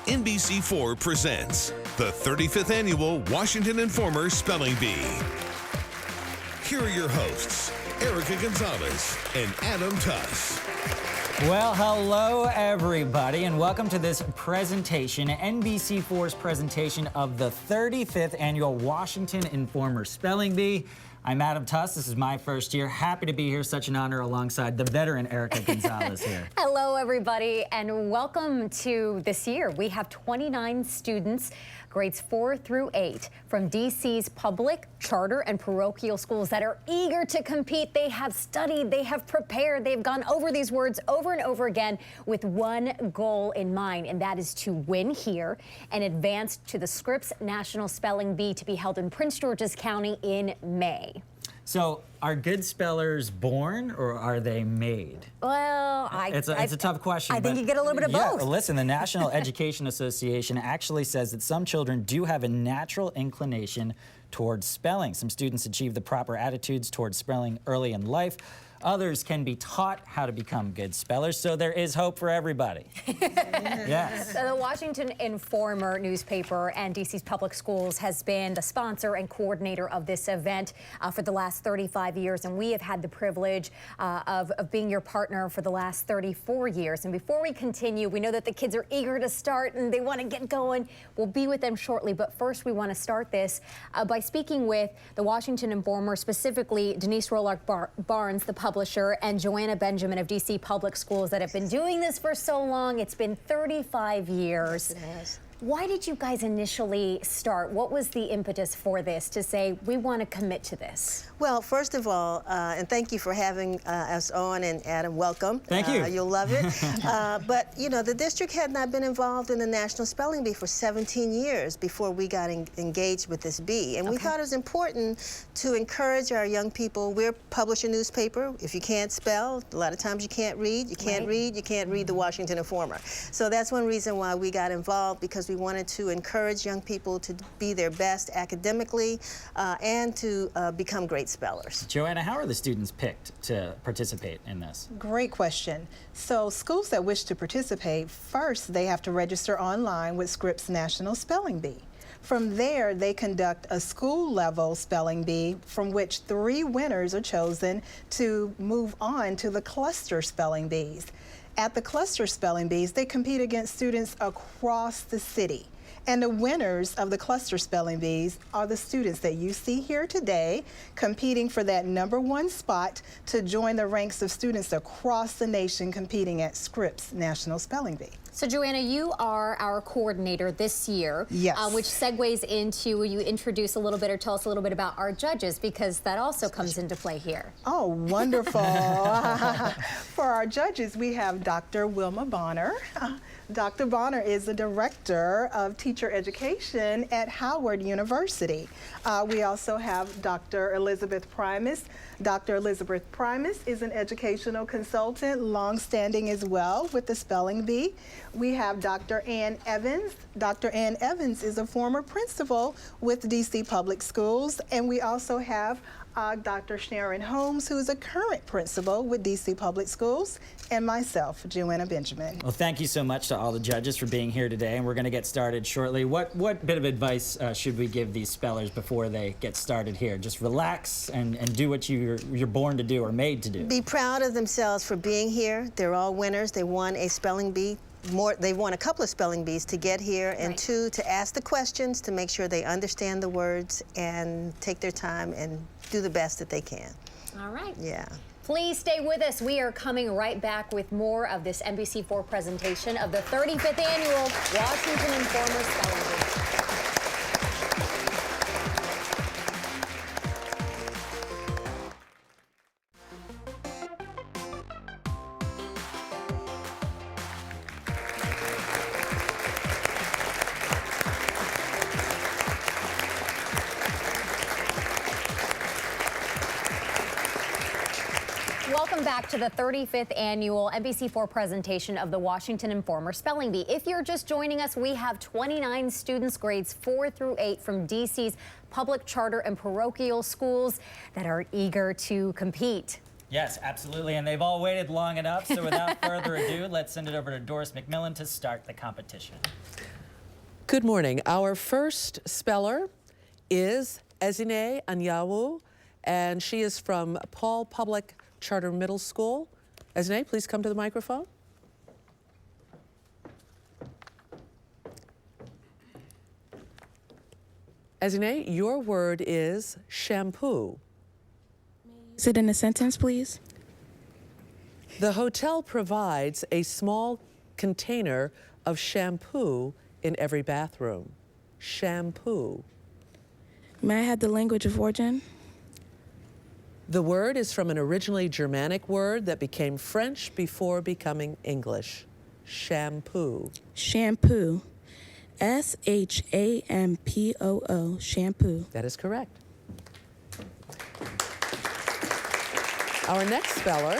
NBC4 presents the 35th Annual Washington Informer Spelling Bee. Here are your hosts, Erica Gonzalez and Adam Tuss. Well, hello everybody, and welcome to this presentation, NBC4's presentation of the 35th Annual Washington Informer Spelling Bee. I'm Adam Tuss. This is my first year. Happy to be here. Such an honor alongside the veteran Erica Gonzalez here. Hello, everybody, and welcome to this year. We have 29 students, grades 4 through 8, from DC's public, charter, and parochial schools that are eager to compete. They have studied, they have prepared, they've gone over these words over and over again with one goal in mind, and that is to win here and advance to the Scripps National Spelling Bee to be held in Prince George's County in May. So, are good spellers born or are they made? Well, it's a tough question. I think you get a little bit of both. Listen, the National Education Association actually says that some children do have a natural inclination towards spelling. Some students achieve the proper attitudes towards spelling early in life. Others can be taught how to become good spellers, so there is hope for everybody. Yes. So the Washington Informer newspaper and DC's public schools has been the sponsor and coordinator of this event for the last 35 years, and we have had the privilege of being your partner for the last 34 years. And before we continue, we know that the kids are eager to start and they want to get going. We'll be with them shortly, but first we want to start this by speaking with the Washington Informer, specifically Denise Rolark-Barnes, the publisher, and Joanna Benjamin of DC Public Schools that have been doing this for so long. It's been 35 years. Yes, it has. Why did you guys initially start? What was the impetus for this to say, we want to commit to this? Well, first of all, and thank you for having us on, and Adam, welcome. Thank you. You'll love it. But, you know, the district had not been involved in the National Spelling Bee for 17 years before we got engaged with this bee. And we thought it was important to encourage our young people. We're publish a newspaper. If you can't spell, a lot of times you can't read. You can't read. You can't read the Washington Informer. So that's one reason why we got involved, because we wanted to encourage young people to be their best academically and to become great spellers. Joanna, how are the students picked to participate in this? Great question. So schools that wish to participate, first they have to register online with Scripps National Spelling Bee. From there, they conduct a school-level spelling bee from which 3 winners are chosen to move on to the cluster spelling bees. At the cluster spelling bees, they compete against students across the city. And the winners of the cluster spelling bees are the students that you see here today, competing for that #1 spot to join the ranks of students across the nation competing at Scripps National Spelling Bee. So Joanna, you are our coordinator this year, yes. Which segues into, you introduce a little bit or tell us a little bit about our judges, because that also comes into play here. Oh, wonderful. For our judges, we have Dr. Wilma Bonner. Dr. Bonner is the Director of Teacher Education at Howard University. We also have Dr. Elizabeth Primus. Dr. Elizabeth Primus is an educational consultant, long-standing as well with the Spelling Bee. We have Dr. Ann Evans. Dr. Ann Evans is a former principal with DC Public Schools, and we also have Dr. Sharon Holmes, who's a current principal with DC Public Schools, and myself, Joanna Benjamin. Well, thank you so much to all the judges for being here today, and we're going to get started shortly. What bit of advice should we give these spellers before they get started here? Just relax and do what you're born to do or made to do. Be proud of themselves for being here. They're all winners. They won a spelling bee. They've won a couple of spelling bees to get here, and 2, to ask the questions, to make sure they understand the words and take their time and do the best that they can. All right. Yeah. Please stay with us. We are coming right back with more of this NBC4 presentation of the 35th Annual Washington Informer Spelling Bee. Welcome back to the 35th Annual NBC4 presentation of the Washington Informer Spelling Bee. If you're just joining us, we have 29 students, grades 4 through 8 from DC's public, charter, and parochial schools that are eager to compete. Yes, absolutely, and they've all waited long enough, so without further ado, let's send it over to Doris McMillan to start the competition. Good morning. Our first speller is Ezine Anyawu, and she is from Paul Public Charter Middle School. Ezine, please come to the microphone. Ezine, your word is shampoo. Is it in a sentence, please? The hotel provides a small container of shampoo in every bathroom. Shampoo. May I have the language of origin? The word is from an originally Germanic word that became French before becoming English. Shampoo. Shampoo. S-H-A-M-P-O-O. Shampoo. That is correct. Our next speller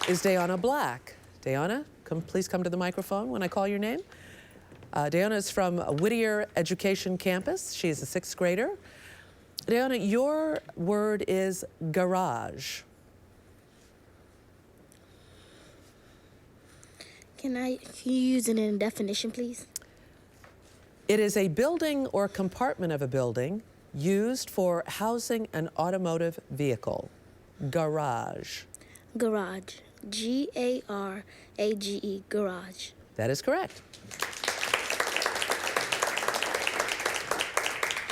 is Dayana Black. Dayana, please come to the microphone when I call your name. Dayana is from Whittier Education Campus. She is a 6th grader. Dayana, your word is garage. Can you use it in a definition, please? It is a building or compartment of a building used for housing an automotive vehicle. Garage. Garage. G-A-R-A-G-E. Garage. That is correct.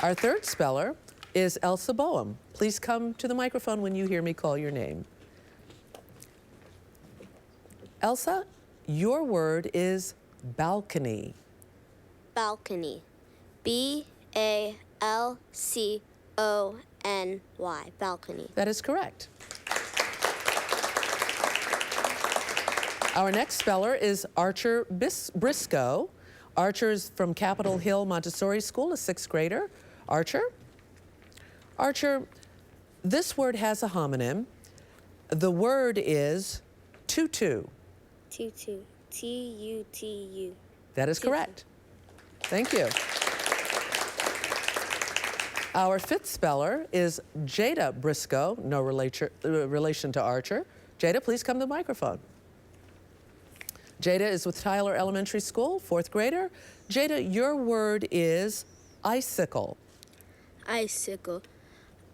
Our third speller is Elsa Boehm. Please come to the microphone when you hear me call your name. Elsa, your word is balcony. Balcony. B-A-L-C-O-N-Y. Balcony. That is correct. Our next speller is Archer Briscoe. Archer is from Capitol Hill Montessori School, a 6th grader. Archer, this word has a homonym. The word is tutu. Tutu. T-U-T-U. That is correct. Thank you. Our 5th speller is Jada Briscoe, no relation to Archer. Jada, please come to the microphone. Jada is with Tyler Elementary School, 4th grader. Jada, your word is icicle. Icicle.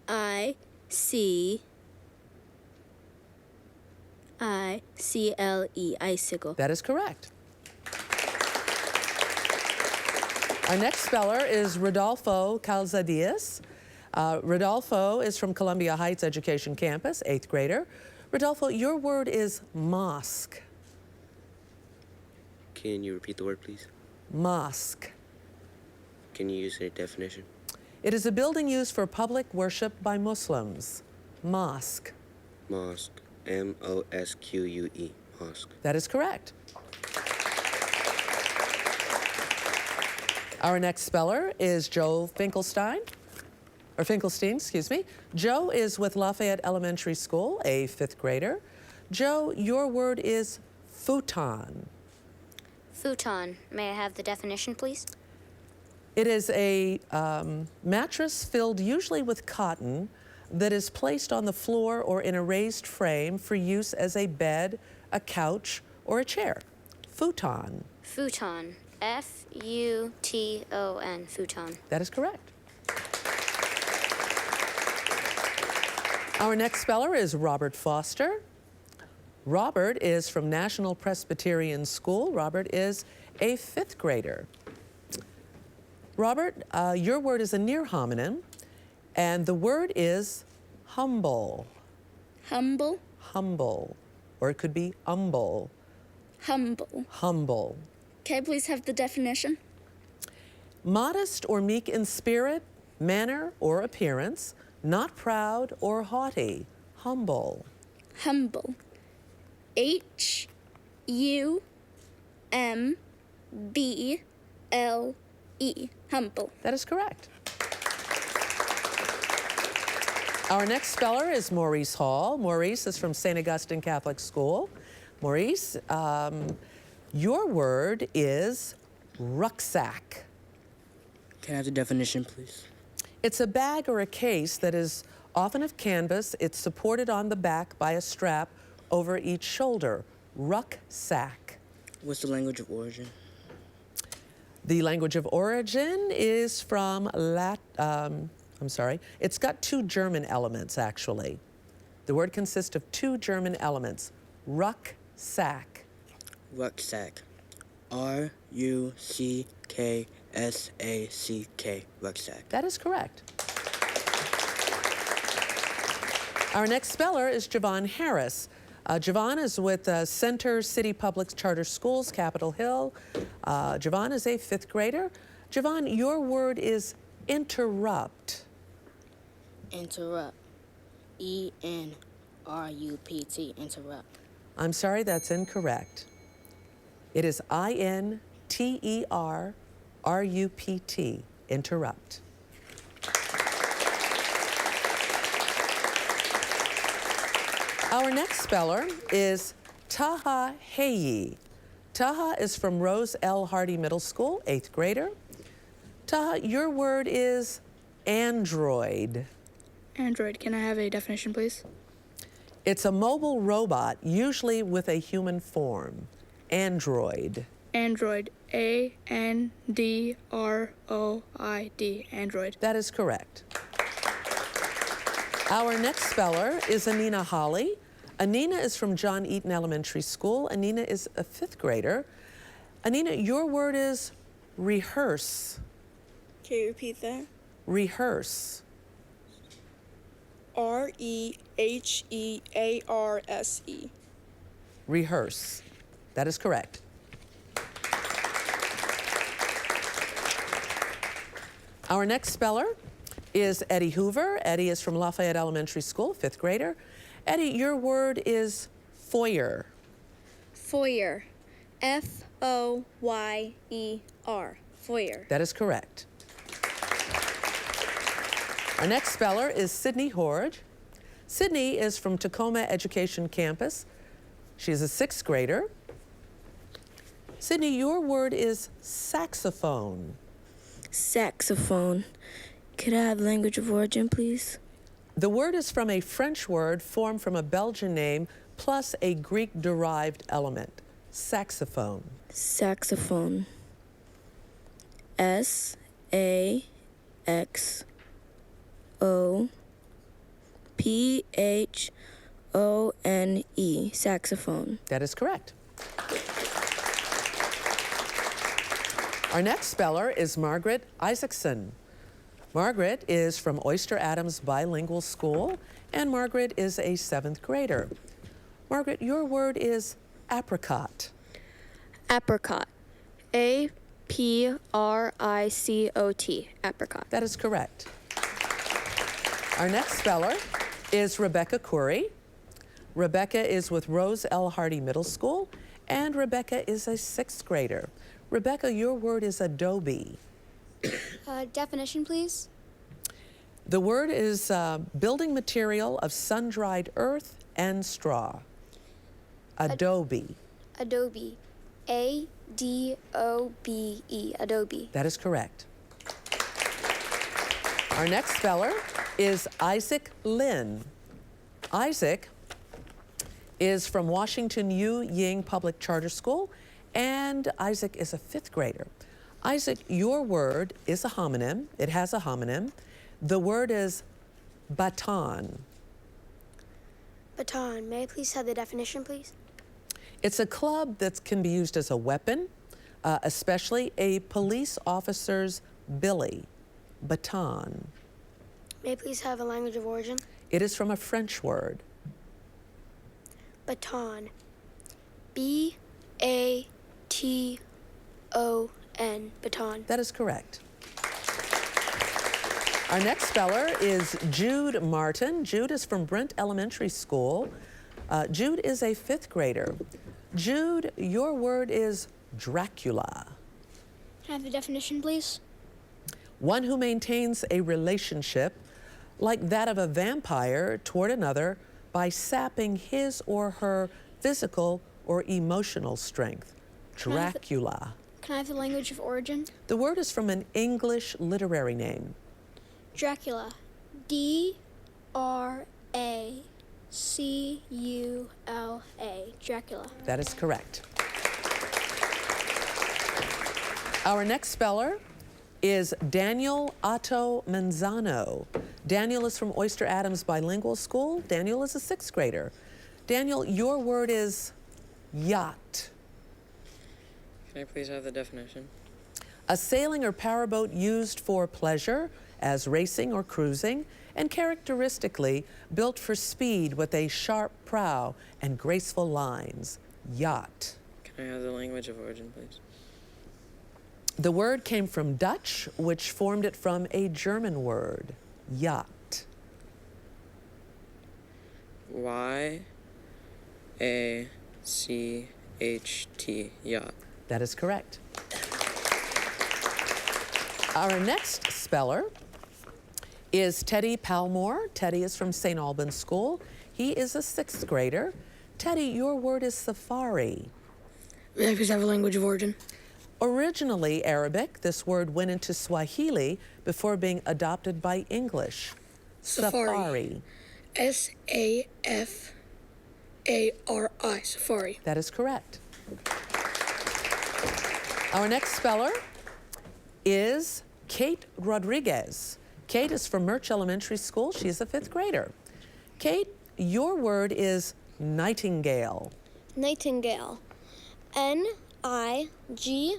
I-C-I-C-L-E. Icicle. That is correct. Our next speller is Rodolfo Calzadias. Rodolfo is from Columbia Heights Education Campus, 8th grader. Rodolfo, your word is mosque. Can you repeat the word, please? Mosque. Can you use a definition? It is a building used for public worship by Muslims. Mosque. Mosque. M-O-S-Q-U-E. Mosque. That is correct. Our next speller is Joe Finkelstein. Excuse me. Joe is with Lafayette Elementary School, a 5th grader. Joe, your word is futon. Futon. May I have the definition, please? It is a mattress filled usually with cotton that is placed on the floor or in a raised frame for use as a bed, a couch, or a chair. Futon. Futon. F-U-T-O-N. Futon. That is correct. Our next speller is Robert Foster. Robert is from National Presbyterian School. Robert is a 5th grader. Robert, your word is a near homonym, and the word is humble. Humble. Humble. Or it could be umble. Humble. Humble. Can I please have the definition? Modest or meek in spirit, manner, or appearance, not proud or haughty. Humble. Humble. H-U-M-B-L-E. Humble. That is correct. Our next speller is Maurice Hall. Maurice is from St. Augustine Catholic School. Maurice, your word is rucksack. Can I have the definition, please? It's a bag or a case that is often of canvas. It's supported on the back by a strap over each shoulder. Rucksack. What's the language of origin? The language of origin is from it's got two German elements, actually. The word consists of two German elements, rucksack. Rucksack. R-U-C-K-S-A-C-K. Rucksack. That is correct. Our next speller is Javon Harris. Javon is with Center City Public Charter Schools, Capitol Hill. Javon is a 5th grader. Javon, your word is interrupt. Interrupt. E-N-R-U-P-T. Interrupt. I'm sorry, that's incorrect. It is I-N-T-E-R-R-U-P-T. Interrupt. Our next speller is Taha Hayi. Taha is from Rose L. Hardy Middle School, 8th grader. Taha, your word is android. Android. Can I have a definition, please? It's a mobile robot, usually with a human form. Android. Android. A-N-D-R-O-I-D. Android. That is correct. Our next speller is Anina Holly. Anina is from John Eaton Elementary School. Anina is a 5th grader. Anina, your word is rehearse. Can you repeat that? Rehearse. R-E-H-E-A-R-S-E. Rehearse. That is correct. Our next speller is Eddie Hoover. Eddie is from Lafayette Elementary School, 5th grader. Eddie, your word is foyer. Foyer. F-O-Y-E-R. Foyer. That is correct. Our next speller is Sydney Horge. Sydney is from Tacoma Education Campus. She's a 6th grader. Sydney, your word is saxophone. Saxophone. Could I have language of origin, please? The word is from a French word formed from a Belgian name plus a Greek-derived element. Saxophone. Saxophone. S-A-X-O-P-H-O-N-E. Saxophone. That is correct. Our next speller is Margaret Isaacson. Margaret is from Oyster Adams Bilingual School, and Margaret is a 7th grader. Margaret, your word is apricot. Apricot. A-P-R-I-C-O-T. Apricot. That is correct. Our next speller is Rebecca Curry. Rebecca is with Rose L. Hardy Middle School, and Rebecca is a 6th grader. Rebecca, your word is adobe. Definition, please. The word is building material of sun-dried earth and straw. Adobe. Adobe. A-D-O-B-E. Adobe. That is correct. Our next speller is Isaac Lin. Isaac is from Washington U. Ying Public Charter School, and Isaac is a 5th grader. Isaac, your word is a homonym. It has a homonym. The word is baton. Baton. May I please have the definition, please? It's a club that can be used as a weapon, especially a police officer's billy. Baton. May I please have a language of origin? It is from a French word. Baton. B-A-T-O-N. Baton. That is correct. Our next speller is Jude Martin. Jude is from Brent Elementary School. Jude is a 5th grader. Jude, your word is Dracula. Can I have the definition, please? One who maintains a relationship like that of a vampire toward another by sapping his or her physical or emotional strength. Dracula. Can I have the language of origin? The word is from an English literary name. Dracula. D-R-A-C-U-L-A. Dracula. That is correct. Our next speller is Daniel Otto Manzano. Daniel is from Oyster Adams Bilingual School. Daniel is a 6th grader. Daniel, your word is yacht. Can I please have the definition? A sailing or powerboat used for pleasure, as racing or cruising, and characteristically built for speed with a sharp prow and graceful lines. Yacht. Can I have the language of origin, please? The word came from Dutch, which formed it from a German word, yacht. Y-A-C-H-T, yacht. That is correct. Our next speller is Teddy Palmore. Teddy is from St. Albans School. He is a 6th grader. Teddy, your word is safari. May I please have a language of origin? Originally Arabic, this word went into Swahili before being adopted by English. Safari. S-A-F-A-R-I, safari. That is correct. Our next speller is Kate Rodriguez. Kate is from Murch Elementary School. She is a 5th grader. Kate, your word is nightingale. Nightingale. N-I-G-H-T-I-N-G-A-L-E.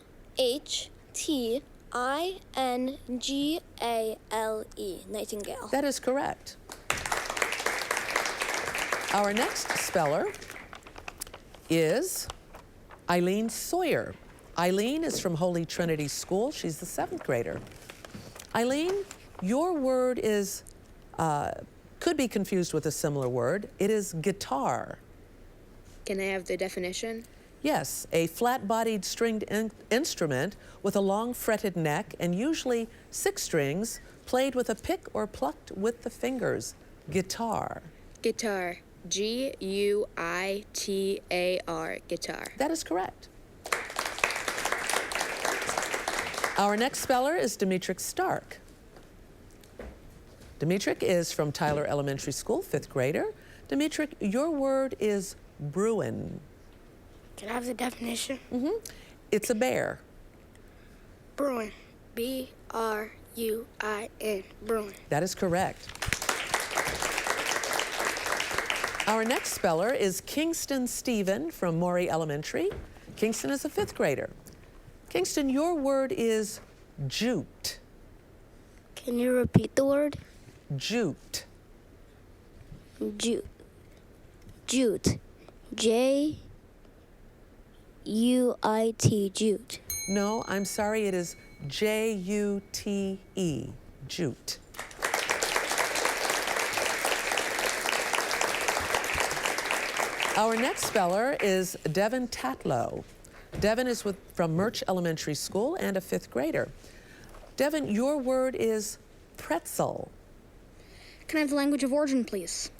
Nightingale. That is correct. Our next speller is Eileen Sawyer. Eileen is from Holy Trinity School. She's the 7th grader. Eileen, your word is, could be confused with a similar word. It is guitar. Can I have the definition? Yes, a flat-bodied stringed instrument with a long fretted neck and usually 6 strings played with a pick or plucked with the fingers. Guitar. Guitar. G-U-I-T-A-R. Guitar. That is correct. Our next speller is Demetric Stark. Demetric is from Tyler Elementary School, 5th grader. Demetric, your word is Bruin. Can I have the definition? It's a bear. Bruin. B-R-U-I-N. Bruin. That is correct. Our next speller is Kingston Stephen from Maury Elementary. Kingston is a 5th grader. Kingston, your word is jute. Can you repeat the word? Jute. Jute. Jute. J-U-I-T. Jute. No, I'm sorry, it is J-U-T-E. Jute. Our next speller is Devin Tatlow. Devin is from Murch Elementary School and a 5th grader. Devin, your word is pretzel. Can I have the language of origin, please?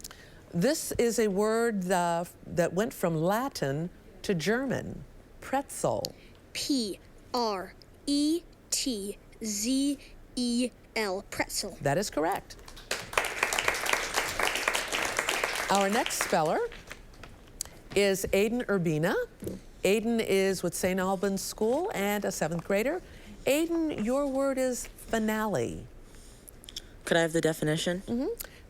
This is a word that went from Latin to German. Pretzel. P-R-E-T-Z-E-L. Pretzel. That is correct. Our next speller is Aiden Urbina. Aiden is with St. Albans School and a 7th grader. Aiden, your word is finale. Could I have the definition?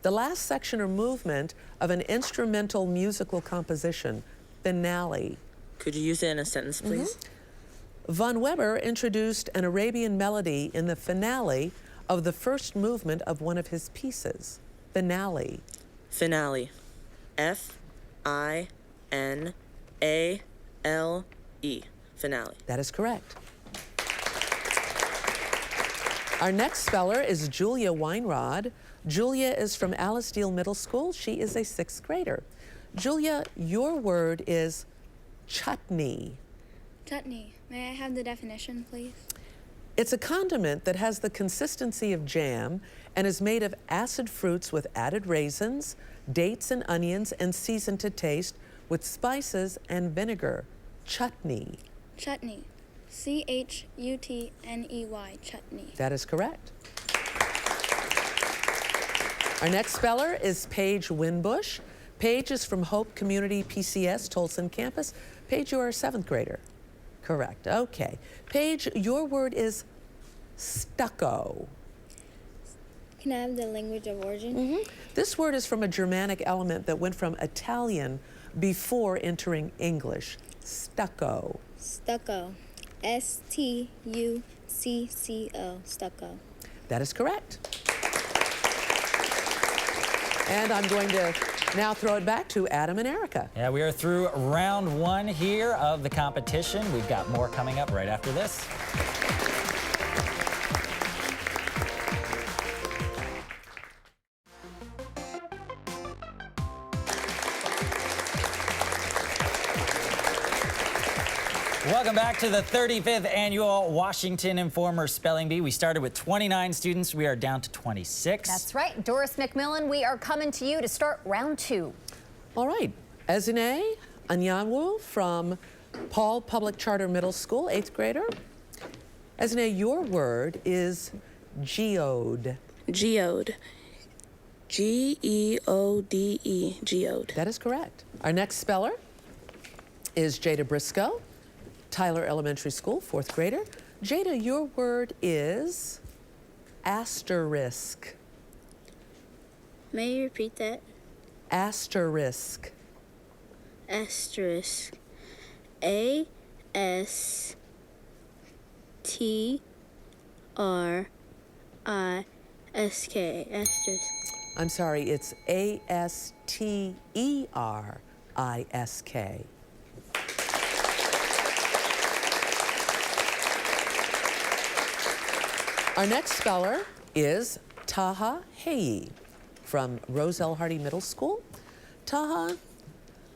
The last section or movement of an instrumental musical composition, finale. Could you use it in a sentence, please? Von Weber introduced an Arabian melody in the finale of the first movement of one of his pieces. Finale. Finale. F-I-N-A-L-E. Finale. That is correct. Our next speller is Julia Weinrod. Julia is from Alasdair Middle School. She is a 6th grader. Julia, your word is chutney. Chutney. May I have the definition, please? It's a condiment that has the consistency of jam and is made of acid fruits with added raisins, dates and onions, and seasoned to taste with spices and vinegar. Chutney. Chutney. C-H-U-T-N-E-Y. Chutney. That is correct. Our next speller is Paige Winbush. Paige is from Hope Community PCS, Tolson campus. Paige, you are a 7th grader. Correct. Okay. Paige, your word is stucco. Can I have the language of origin? This word is from a Germanic element that went from Italian before entering English. Stucco. Stucco. S-T-U-C-C-O. Stucco. That is correct. And I'm going to now throw it back to Adam and Erica. Yeah, we are through round 1 here of the competition. We've got more coming up right after this. Welcome back to the 35th Annual Washington Informer Spelling Bee. We started with 29 students. We are down to 26. That's right. Doris McMillan, we are coming to you to start round 2. All right. Ezine Anyanwu from Paul Public Charter Middle School, 8th grader. Ezine, your word is geode. Geode. G-E-O-D-E. Geode. That is correct. Our next speller is Jada Briscoe, Tyler Elementary School, 4th grader. Jada, your word is asterisk. May you repeat that? Asterisk. Asterisk. A-S-T-R-I-S-K. Asterisk. I'm sorry, it's A-S-T-E-R-I-S-K. Our next speller is Taha Hayi from Roselle Hardy Middle School. Taha,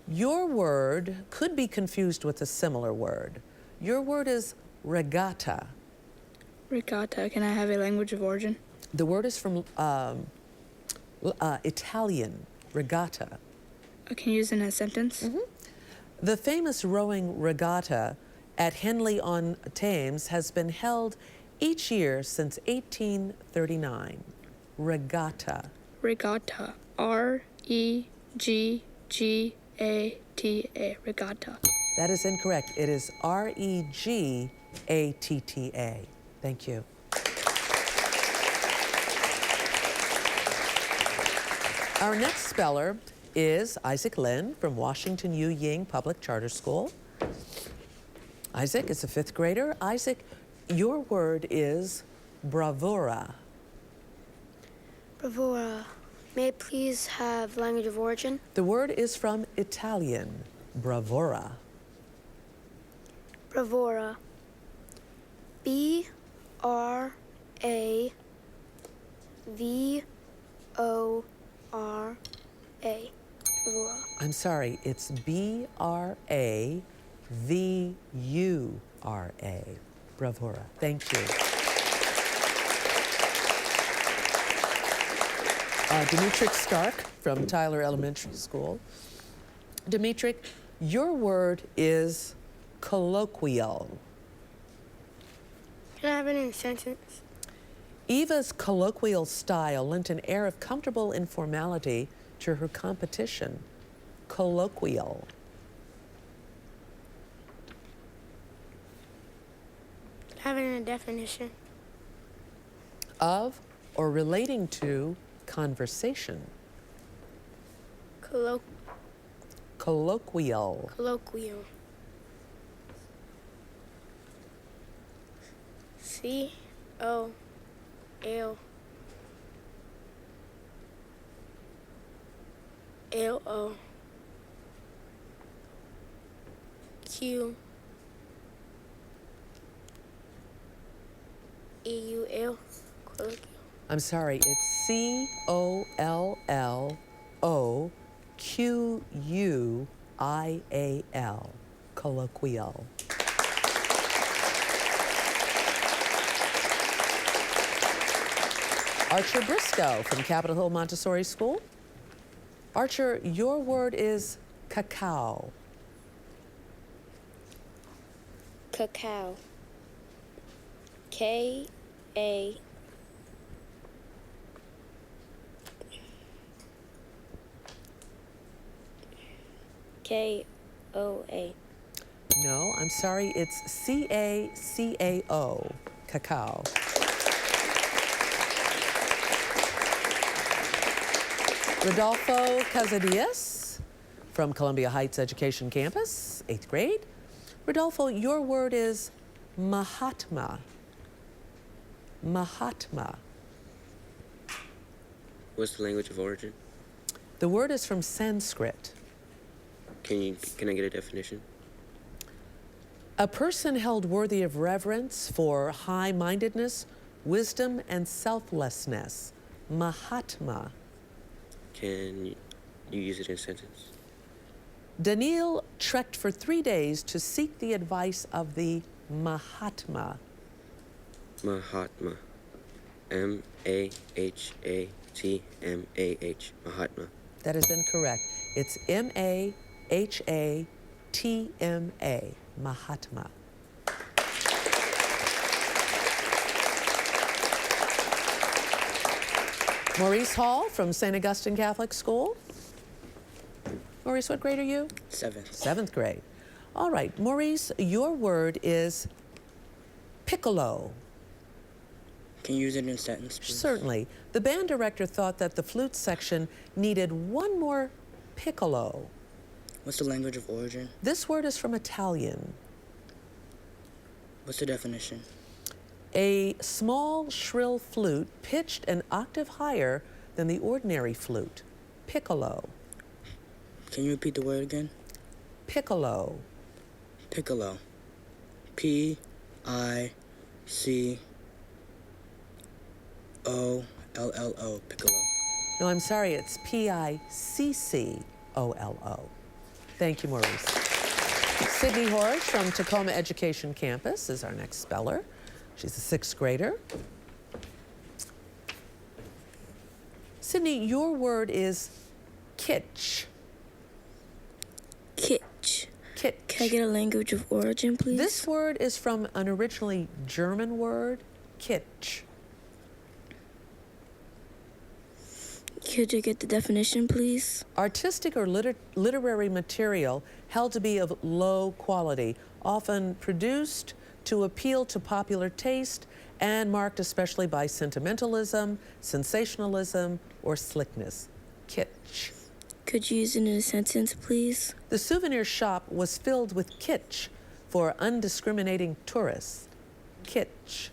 your word could be confused with a similar word. Your word is regatta. Regatta. Can I have a language of origin? The word is from Italian, regatta. Can you use it in a sentence? The famous rowing regatta at Henley-on-Thames has been held each year since 1839. Regatta. Regatta. R-E-G-G-A-T-A. Regatta. That is incorrect. It is R-E-G-A-T-T-A. Thank you. Our next speller is Isaac Lin from Washington U. Ying Public Charter School. Isaac is a 5th grader. Isaac, your word is bravura. Bravura. May I please have language of origin? The word is from Italian, bravura. Bravura. B-R-A-V-O-R-A. Bravura. I'm sorry, it's B-R-A-V-U-R-A. Bravura. Thank you. Demetric Stark from Tyler Elementary School. Demetric, your word is colloquial. Can I have it in a sentence? Eva's colloquial style lent an air of comfortable informality to her competition. Colloquial. Have it in a definition. Of or relating to conversation. Colloquial. Colloquial. C-O-L-L-Q-E-U-L. Colloquial. I'm sorry, it's C-O-L-L-O-Q-U-I-A-L. Colloquial. Archer Briscoe from Capitol Hill Montessori School. Archer, your word is cacao. Cacao. K-A. K-O-A. No, I'm sorry, it's C-A-C-A-O, cacao. Rodolfo Casadillas from Columbia Heights Education Campus, 8th grade. Rodolfo, your word is Mahatma. Mahatma. What's the language of origin? The word is from Sanskrit. Can I get a definition? A person held worthy of reverence for high-mindedness, wisdom, and selflessness. Mahatma. Can you use it in a sentence? Daniil trekked for 3 days to seek the advice of the Mahatma. Mahatma. M-A-H-A-T-M-A-H. Mahatma. That has been correct. It's M-A-H-A-T-M-A. Mahatma. Maurice Hall from St. Augustine Catholic School. Maurice, what grade are you? 7th. 7th grade. All right, Maurice, your word is piccolo. Can you use it in a sentence, please? Certainly. The band director thought that the flute section needed one more piccolo. What's the language of origin? This word is from Italian. What's the definition? A small, shrill flute pitched an octave higher than the ordinary flute. Piccolo. Can you repeat the word again? Piccolo. Piccolo. P-I-C-O-L-L-O. Piccolo. No, I'm sorry, it's P-I-C-C-O-L-O. Thank you, Maurice. Sydney Horridge from Tacoma Education Campus is our next speller. She's a 6th grader. Sydney, your word is kitsch. Kitsch. Kitsch. Can I get a language of origin, please? This word is from an originally German word, kitsch. Could you get the definition, please? Artistic or literary material held to be of low quality, often produced to appeal to popular taste and marked especially by sentimentalism, sensationalism, or slickness. Kitsch. Could you use it in a sentence, please? The souvenir shop was filled with kitsch for undiscriminating tourists. Kitsch.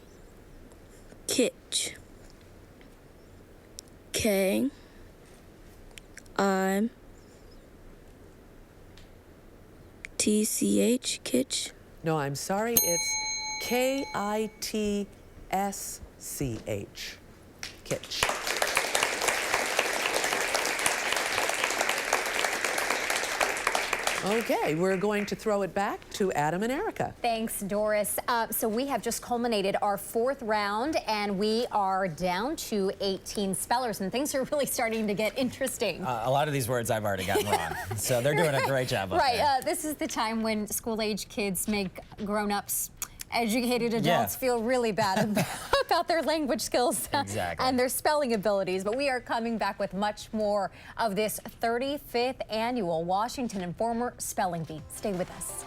Kitsch. K-I-T-C-H, kitsch? No, I'm sorry, it's K-I-T-S-C-H. Kitsch. Okay, we're going to throw it back to Adam and Erica. Thanks, Doris. So we have just culminated our 4th round, and we are down to 18 spellers, and things are really starting to get interesting. A lot of these words I've already gotten wrong, so they're doing a great job up there. Right, this is the time when school-age kids make grown-ups, educated adults feel really bad about their language skills and their spelling abilities. But we are coming back with much more of this 35th annual Washington Informer Spelling Bee. Stay with us.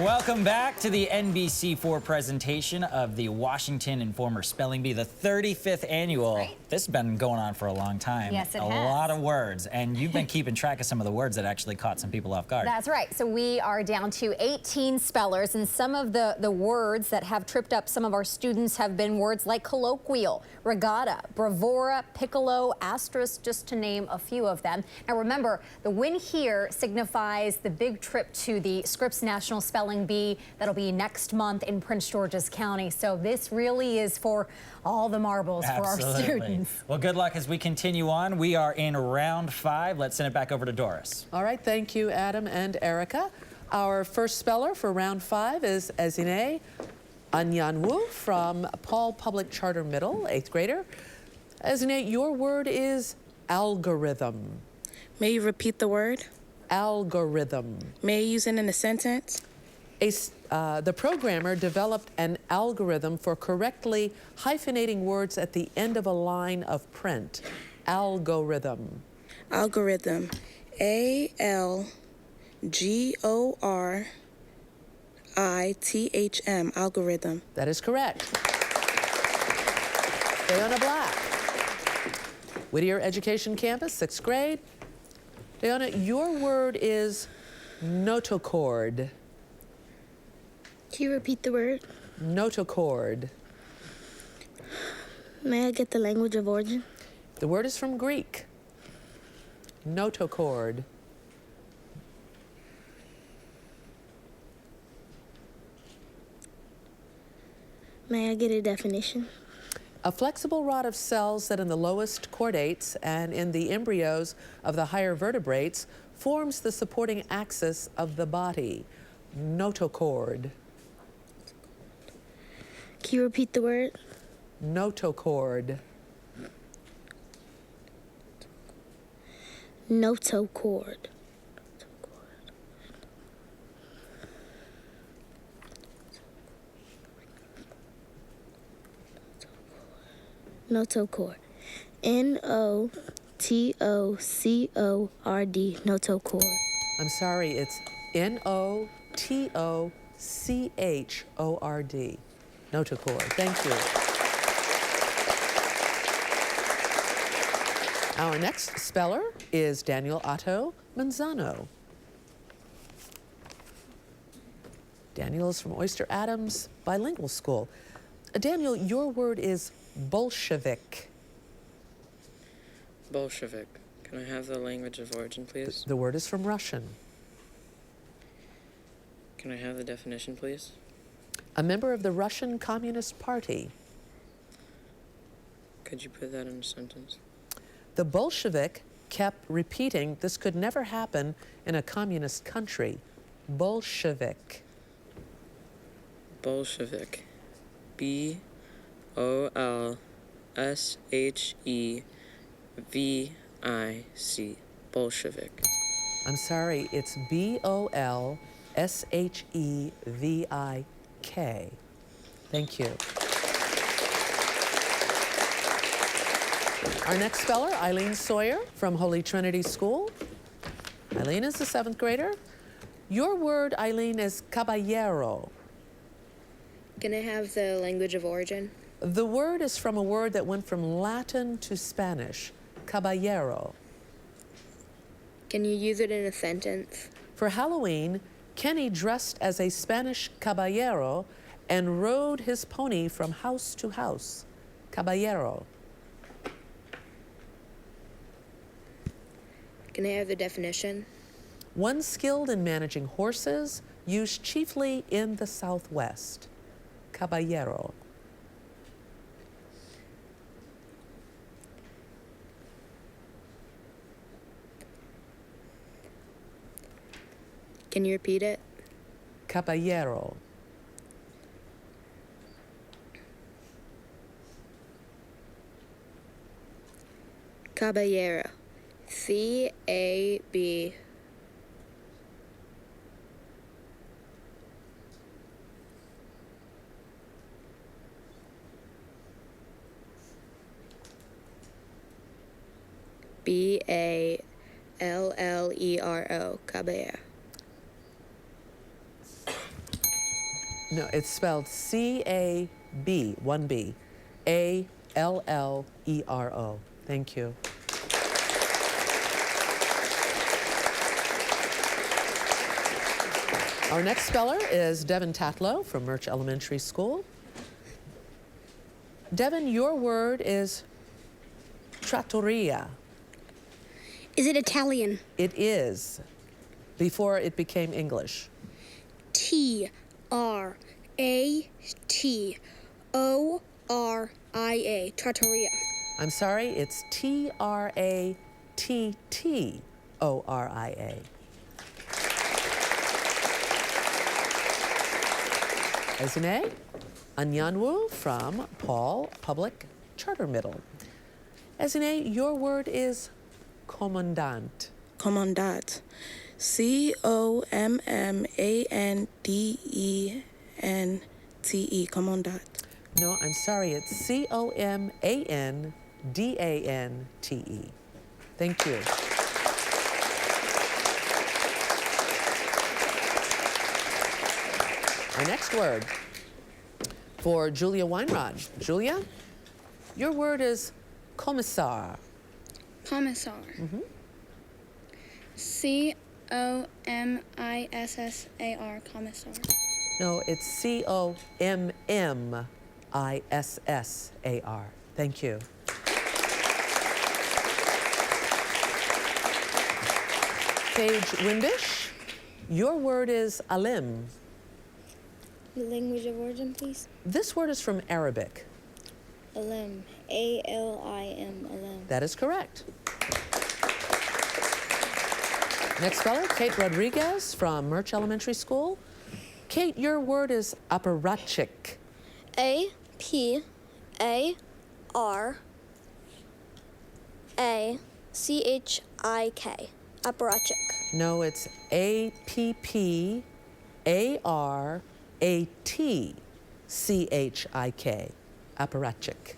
Welcome back to the NBC4 presentation of the Washington Informer Spelling Bee, the 35th annual. Right. This has been going on for a long time. Yes, it has. A lot of words, and you've been keeping track of some of the words that actually caught some people off guard. That's right. So we are down to 18 spellers, and some of the words that have tripped up some of our students have been words like colloquial, regatta, bravura, piccolo, asterisk, just to name a few of them. Now remember, the win here signifies the big trip to the Scripps National Spelling Bee that'll be next month in Prince George's County. So this really is for all the marbles for our students. Well, good luck as we continue on. We are in round 5. Let's send it back over to Doris. All right, thank you, Adam and Erica. Our first speller for round 5 is Ezine Anyanwu from Paul Public Charter Middle, 8th grader. Azine, your word is algorithm. May you repeat the word? Algorithm. May you use it in a sentence? The programmer developed an algorithm for correctly hyphenating words at the end of a line of print. Algorithm. Algorithm. ALGORITHM. Algorithm. That is correct. Dayana Black. Whittier Education Campus, 6th grade. Dayana, your word is notochord. Can you repeat the word? Notochord. May I get the language of origin? The word is from Greek. Notochord. May I get a definition? A flexible rod of cells that in the lowest chordates and in the embryos of the higher vertebrates forms the supporting axis of the body. Notochord. Can you repeat the word? Notochord. Notochord. Notochord. N-O-T-O-C-O-R-D. Notochord. I'm sorry, it's N-O-T-O-C-H-O-R-D. Notochord. Thank you. Our next speller is Daniel Otto Manzano. Daniel is from Oyster Adams Bilingual School. Daniel, your word is Bolshevik. Bolshevik. Can I have the language of origin, please? The word is from Russian. Can I have the definition, please? A member of the Russian Communist Party. Could you put that in a sentence? The Bolshevik kept repeating this could never happen in a communist country. Bolshevik. Bolshevik. B-O-L-S-H-E-V-I-C. Bolshevik. I'm sorry, it's B-O-L-S-H-E-V-I-K. Thank you. Our next speller, Eileen Sawyer from Holy Trinity School. Eileen is a 7th grader. Your word, Eileen, is caballero. Can I have the language of origin? The word is from a word that went from Latin to Spanish, caballero. Can you use it in a sentence? For Halloween, Kenny dressed as a Spanish caballero and rode his pony from house to house. Caballero. Can I have the definition? One skilled in managing horses, used chiefly in the Southwest. Caballero. Can you repeat it? Caballero. Caballero. C-A-B. B-A-L-L-E-R-O. Caballero. No, it's spelled C-A-B, 1B, A-L-L-E-R-O. Thank you. Our next speller is Devin Tatlow from Murch Elementary School. Devin, your word is trattoria. Is it Italian? It is, before it became English. T-R-A-T-O-R-I-A. Trattoria. I'm sorry, it's T-R-A-T-T-O-R-I-A. Ezine Anyanwu from Paul Public Charter Middle. As in A, your word is commandant. Commandant. C-O-M-M-A-N-D-E-N-T-E. Commandant. No, I'm sorry, it's C-O-M-A-N-D-A-N-T-E. Thank you. Our next word for Julia Weinrod. Julia, your word is commissar. Commissar. C-O-M-I-S-S-A-R. Commissar. No, it's C-O-M-M-I-S-S-A-R. Thank you. Paige Windish, your word is alim. The language of origin, please. This word is from Arabic. Alim. A-L-I-M. Alim. That is correct. Next speller, Kate Rodriguez from Murch Elementary School. Kate, your word is apparatchik. A-P-A-R-A-C-H-I-K. Apparatchik. No, it's A-P-P-A-R-A-T-C-H-I-K. Apparatchik.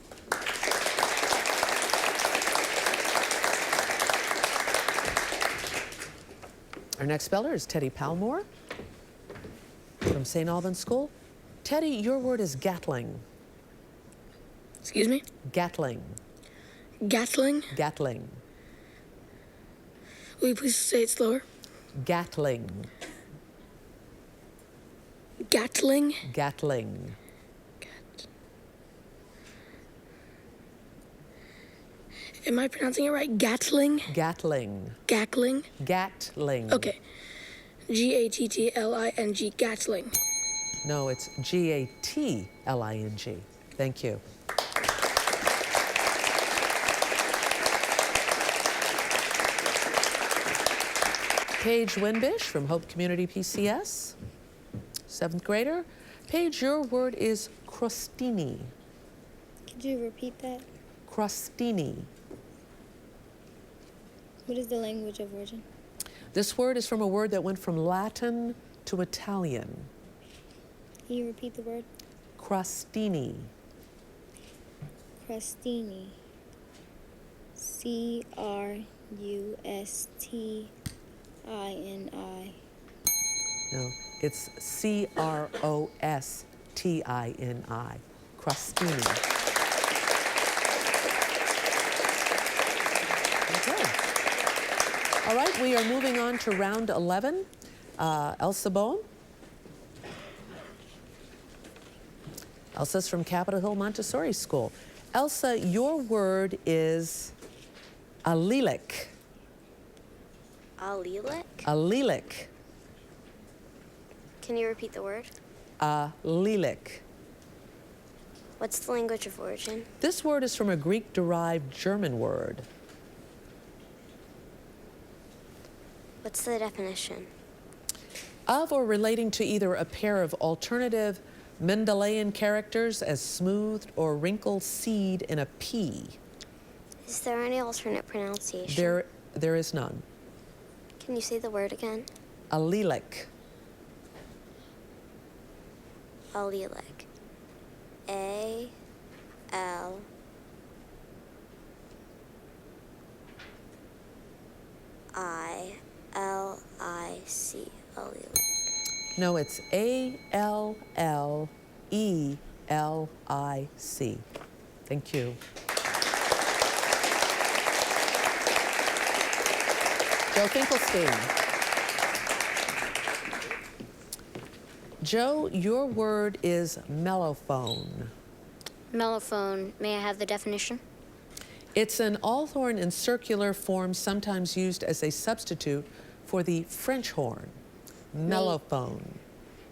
Our next speller is Teddy Palmore from St. Albans School. Teddy, your word is Gatling. Excuse me? Gatling. Gatling. Gatling. Will you please say it slower? Gatling. Gatling. Gatling. Am I pronouncing it right? Gatling? Gatling. Gatling? Gatling. Okay. G-A-T-T-L-I-N-G. Gatling. No, it's G-A-T-L-I-N-G. Thank you. Paige Winbish from Hope Community PCS, 7th grader. Paige, your word is crostini. Could you repeat that? Crostini. What is the language of origin? This word is from a word that went from Latin to Italian. Can you repeat the word? Crostini. Crostini. C-R-U-S-T-I-N-I. No, it's C-R-O-S-T-I-N-I. Crostini. Okay. All right, we are moving on to round 11. Elsa Bohm. Elsa's from Capitol Hill Montessori School. Elsa, your word is allelic. Allelic? Allelic. Can you repeat the word? Allelic. What's the language of origin? This word is from a Greek-derived German word. What's the definition? Of or relating to either a pair of alternative Mendelian characters as smoothed or wrinkled seed in a pea. Is there any alternate pronunciation? There is none. Can you say the word again? Allelic. Allelic. A-L. I-L-I-C. Allelic. No, it's A-L-L-E-L-I-C. Thank you. Joe Finkelstein. Joe, your word is mellophone. Mellophone. May I have the definition? It's an Althorn in circular form, sometimes used as a substitute for the French horn. Mellophone.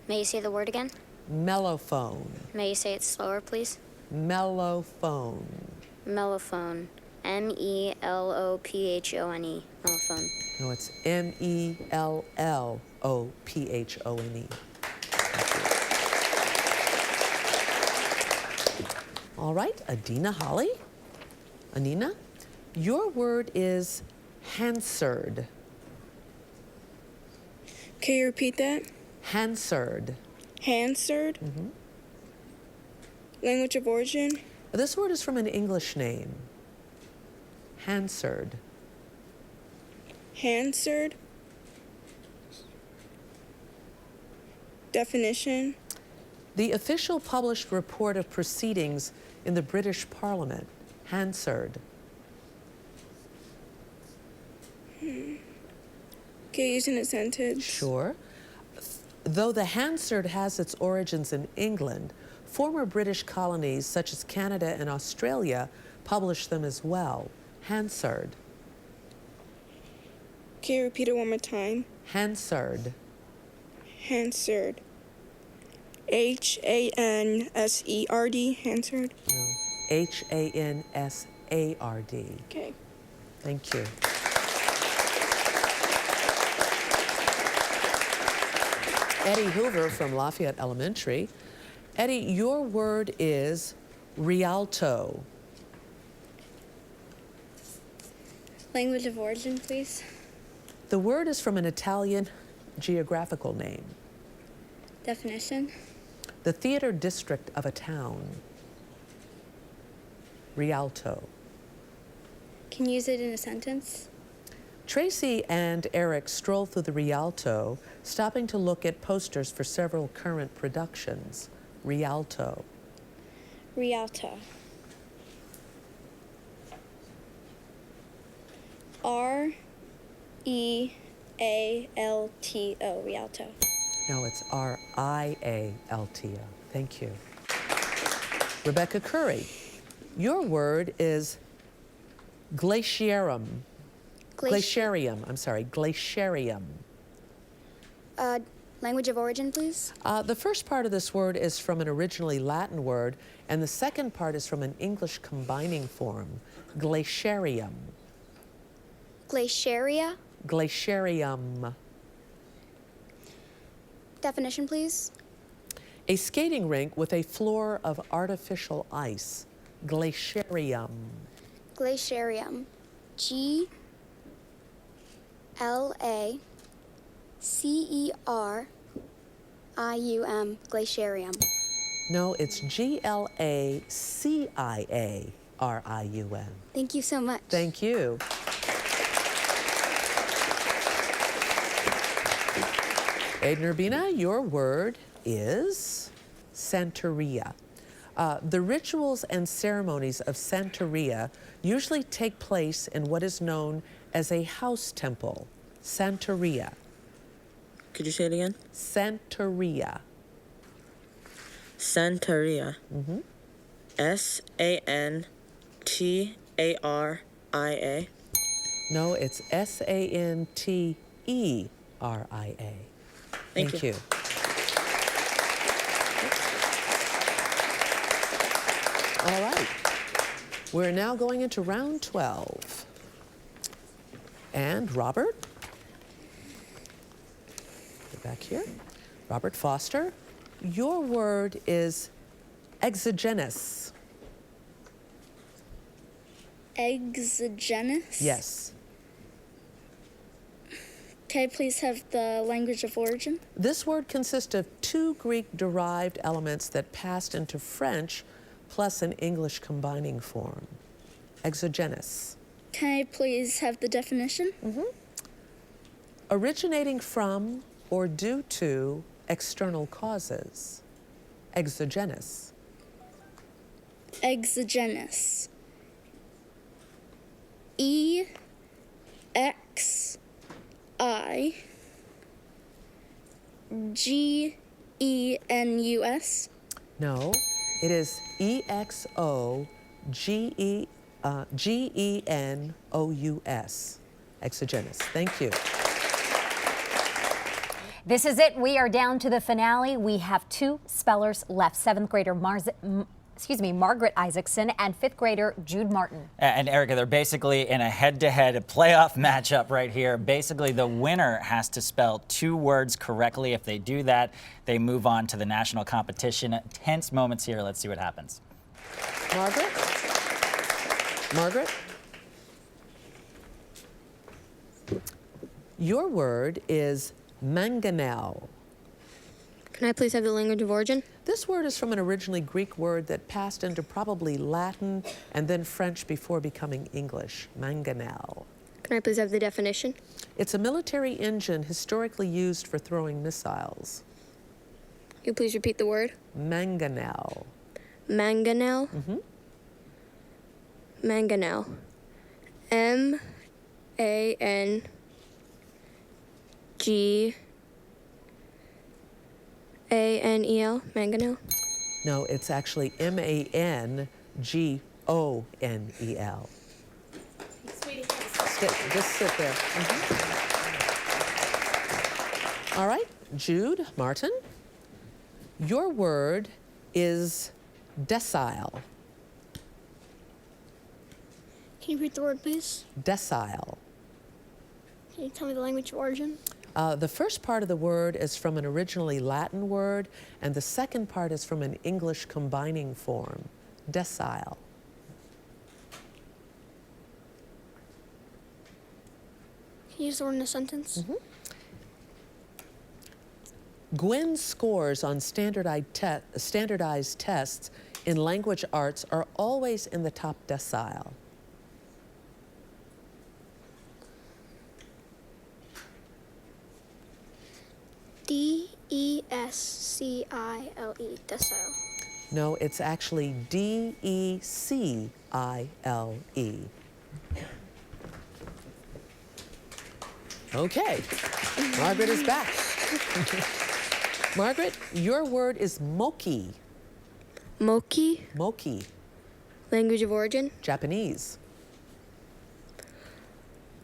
May you say the word again? Mellophone. May you say it slower, please? Mellophone. Mellophone. M-E-L-O-P-H-O-N-E. Mellophone. No, it's M-E-L-L-O-P-H-O-N-E. All right, Adina Holly. Anina, Your word is Hansard. Can you repeat that? Hansard. Hansard? Language of origin? This word is from an English name. Hansard. Hansard? Definition? The official published report of proceedings in the British Parliament. Hansard. Can you use in a sentence? Sure. Though the Hansard has its origins in England, former British colonies such as Canada and Australia published them as well. Hansard. Can you repeat it one more time? Hansard. Hansard. H-A-N-S-E-R-D. Hansard. No. H-A-N-S-A-R-D. Okay. Thank you. Eddie Hoover from Lafayette Elementary. Eddie, your word is Rialto. Language of origin, please. The word is from an Italian geographical name. Definition. The theater district of a town. Rialto. Can you use it in a sentence? Tracy and Eric stroll through the Rialto, stopping to look at posters for several current productions. Rialto. Rialto. R-E-A-L-T-O. Rialto. No, it's R-I-A-L-T-O. Thank you. Rebecca Curry, your word is glaciarum. Glaciarium, I'm sorry, glaciarium. Language of origin, please. The first part of this word is from an originally Latin word, and the second part is from an English combining form, glaciarium. Glaciaria. Glaciarium. Definition, please. A skating rink with a floor of artificial ice. Glaciarium. Glaciarium. G-L-A-C-E-R-I-U-M. Glaciarium. No, it's G-L-A-C-I-A-R-I-U-M. Thank you so much. Thank you. Aiden Urbina, your word is Santeria. The rituals and ceremonies of Santeria usually take place in what is known as a house temple. Santeria. Could you say it again? Santeria. Santeria. S-A-N-T-A-R-I-A. No, it's S-A-N-T-E-R-I-A. Thank you. All right. We're now going into round 12. And Robert, get back here. Robert Foster, your word is exogenous. Exogenous? Yes. Can I please have the language of origin? This word consists of two Greek-derived elements that passed into French plus an English combining form. Exogenous. Can I please have the definition? Originating from or due to external causes. Exogenous. Exogenous. E-X-I-G-E-N-U-S? No, it is E-X-O-G-E-N-O-U-S. Exogenous. Thank you. This is it. We are down to the finale. We have two spellers left. 7th grader Margaret Isaacson and 5th grader Jude Martin. And Erica, they're basically in a head-to-head playoff matchup right here. Basically, the winner has to spell two words correctly. If they do that, they move on to the national competition. Tense moments here. Let's see what happens. Margaret? Margaret? Your word is mangonel. Can I please have the language of origin? This word is from an originally Greek word that passed into probably Latin and then French before becoming English. Mangonel. Can I please have the definition? It's a military engine historically used for throwing missiles. Can you please repeat the word? Mangonel. Mangonel? Mangonel. M-A-N-G-A-N-E-L? Mangonel? No, it's actually M-A-N-G-O-N-E-L. Just sit there. All right, Jude Martin, your word is decile. Can you repeat the word, please? Decile. Can you tell me the language of origin? The first part of the word is from an originally Latin word, and the second part is from an English combining form, decile. Can you use the word in a sentence? Gwen's scores on standardized tests in language arts are always in the top decile. D-E-S-C-I-L-E, decile. No, it's actually D-E-C-I-L-E. Okay, Margaret is back. Margaret, your word is moki. Moki? Moki. Language of origin? Japanese.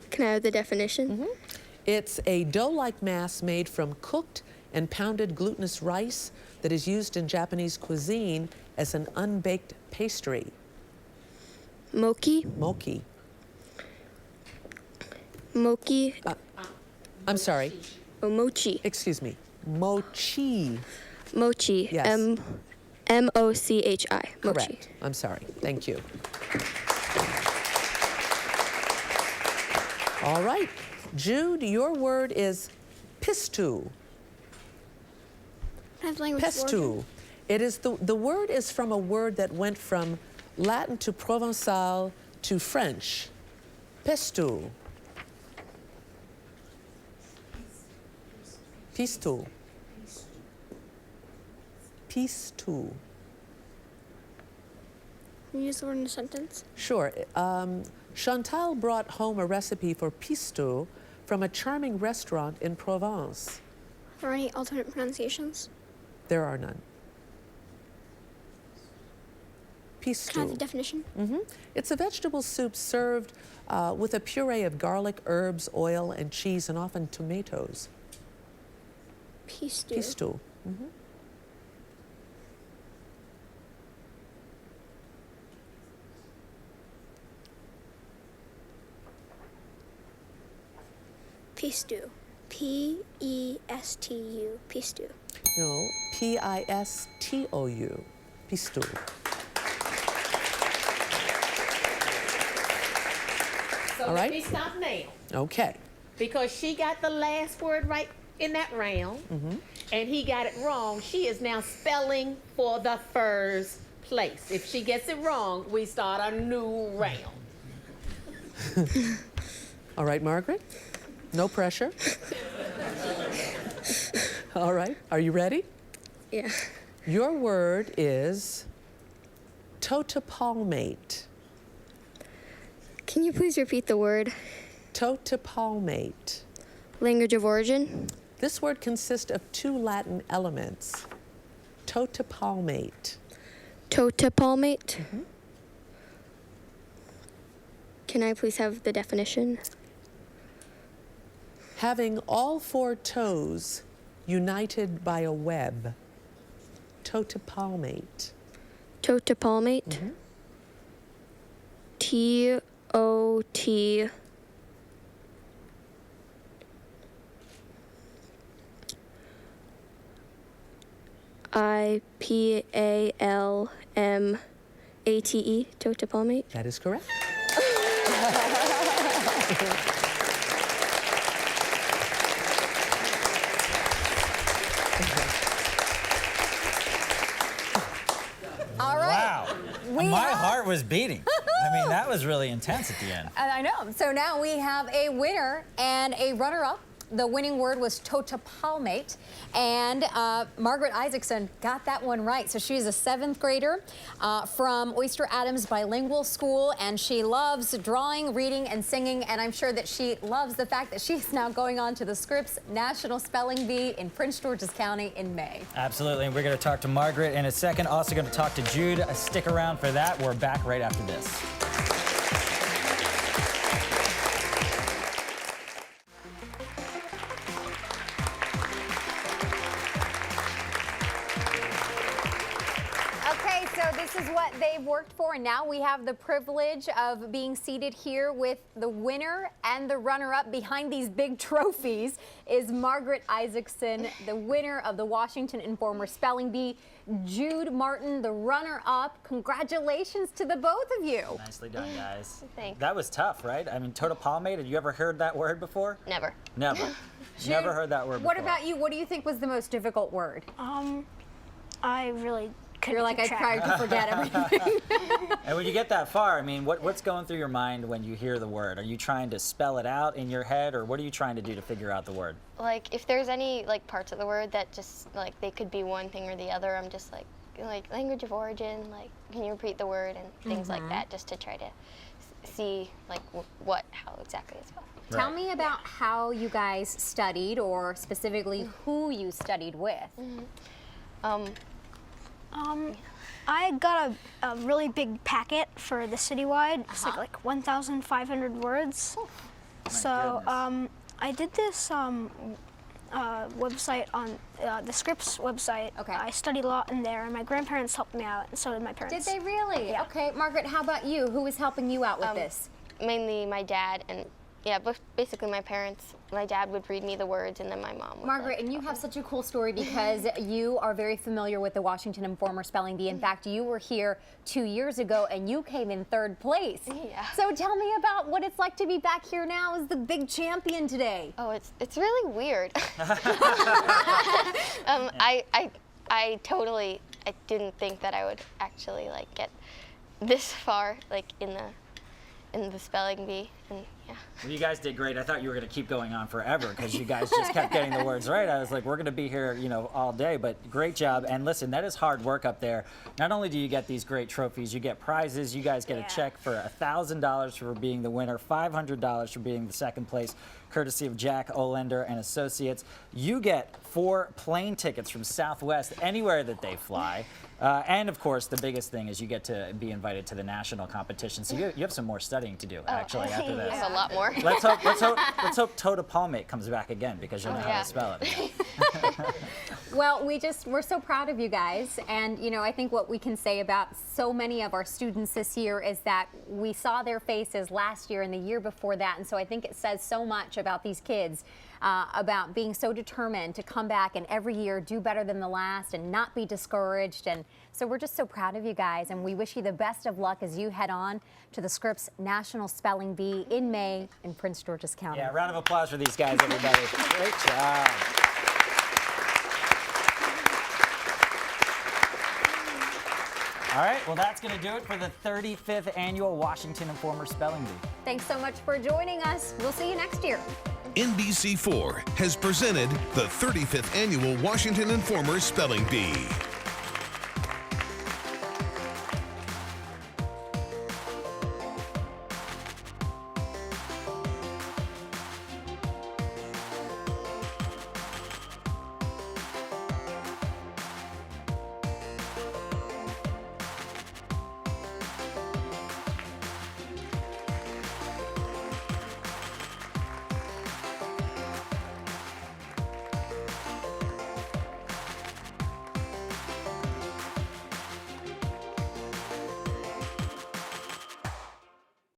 Can I have the definition? It's a dough-like mass made from cooked and pounded glutinous rice that is used in Japanese cuisine as an unbaked pastry. Moki? Moki. Moki? I'm sorry. Oh, mochi. Excuse me. Mochi. Mochi. Yes. M-O-C-H-I. Mochi. Correct. I'm sorry. Thank you. All right. Jude, your word is pistu. I have language of origin. Pestu. It is the word is from a word that went from Latin to Provençal to French. Pestu. Pistu. Pistu. Can you use the word in a sentence? Sure. Chantal brought home a recipe for pistu from a charming restaurant in Provence. Are there any alternate pronunciations? There are none. Pistu. Can I have the definition? It's a vegetable soup served with a puree of garlic, herbs, oil, and cheese, and often tomatoes. Pistu. Pistu. Pistu. P-E-S-T-U. Pistu. No, P-I-S-T-O-U. Pistu. So All let right. me stop now. Okay. Because she got the last word right in that round, and he got it wrong. She is now spelling for the first place. If she gets it wrong, we start a new round. All right, Margaret. No pressure. All right. Are you ready? Yeah. Your word is totipalmate. Can you please repeat the word? Totipalmate. Language of origin? This word consists of two Latin elements. Totipalmate. Totipalmate? Can I please have the definition? Having all four toes united by a web. Totipalmate. Totipalmate? T-O-T... I-P-A-L-M-A-T-E, totipalmate? That is correct. was beating. I mean, that was really intense at the end. And I know. So now we have a winner and a runner-up. The winning word was totopalmate, and Margaret Isaacson got that one right. So she's a 7th grader from Oyster Adams Bilingual School, and she loves drawing, reading, and singing, and I'm sure that she loves the fact that she's now going on to the Scripps National Spelling Bee in Prince George's County in May. Absolutely, and we're going to talk to Margaret in a second. Also going to talk to Jude. Stick around for that. We're back right after this. This is what they've worked for, and now we have the privilege of being seated here with the winner and the runner-up. Behind these big trophies is Margaret Isaacson, the winner of the Washington Informer Spelling Bee. Jude Martin, the runner-up. Congratulations to the both of you. Nicely done, guys. Thanks. That was tough, right? I mean, totopalmate, had you ever heard that word before? Never. Never. Never heard that word before. What about you? What do you think was the most difficult word? I really couldn't. You're like, I keep tried track. to forget everything. And when you get that far, I mean, what's going through your mind when you hear the word? Are you trying to spell it out in your head, or what are you trying to do to figure out the word? Like, if there's any, like, parts of the word that just, like, they could be one thing or the other, I'm just like language of origin, like, can you repeat the word and things like that, just to try to see, like, how exactly it's spelled. Tell me about how you guys studied, or specifically who you studied with. I got a really big packet for the citywide. It's like 1,500 words. So I did this website on the Scripps website. Okay. I studied a lot in there, and my grandparents helped me out, and so did my parents. Did they really? Yeah. Okay, Margaret, how about you? Who was helping you out with this? Mainly my dad, and yeah, but basically my parents. My dad would read me the words, and then my mom would. Margaret, and you have such a cool story because you are very familiar with the Washington Informer Spelling Bee. In fact, you were here 2 years ago, and you came in 3rd place. Yeah. So tell me about what it's like to be back here now as the big champion today. Oh, it's really weird. I didn't think that I would actually like get this far, like in the spelling bee, and yeah. Well, you guys did great. I thought you were going to keep going on forever because you guys just kept getting the words right. I was like, we're going to be here, all day, but great job. And listen, that is hard work up there. Not only do you get these great trophies, you get prizes. You guys get a check for $1,000 for being the winner, $500 for being the 2nd place, courtesy of Jack Olender and Associates. You get 4 plane tickets from Southwest anywhere that they fly. And of course, the biggest thing is you get to be invited to the national competition. So you have some more studying to do, actually, after this. A lot more. Let's hope totopalmate comes back again because you'll know how to spell it. Well, we're so proud of you guys, and I think what we can say about so many of our students this year is that we saw their faces last year and the year before that, and so I think it says so much about these kids, about being so determined to come back and every year do better than the last and not be discouraged. And so we're just so proud of you guys, and we wish you the best of luck as you head on to the Scripps National Spelling Bee in May in Prince George's County. Yeah, round of applause for these guys, everybody. Great job. All right, well, that's going to do it for the 35th Annual Washington Informer Spelling Bee. Thanks so much for joining us. We'll see you next year. NBC4 has presented the 35th Annual Washington Informer Spelling Bee.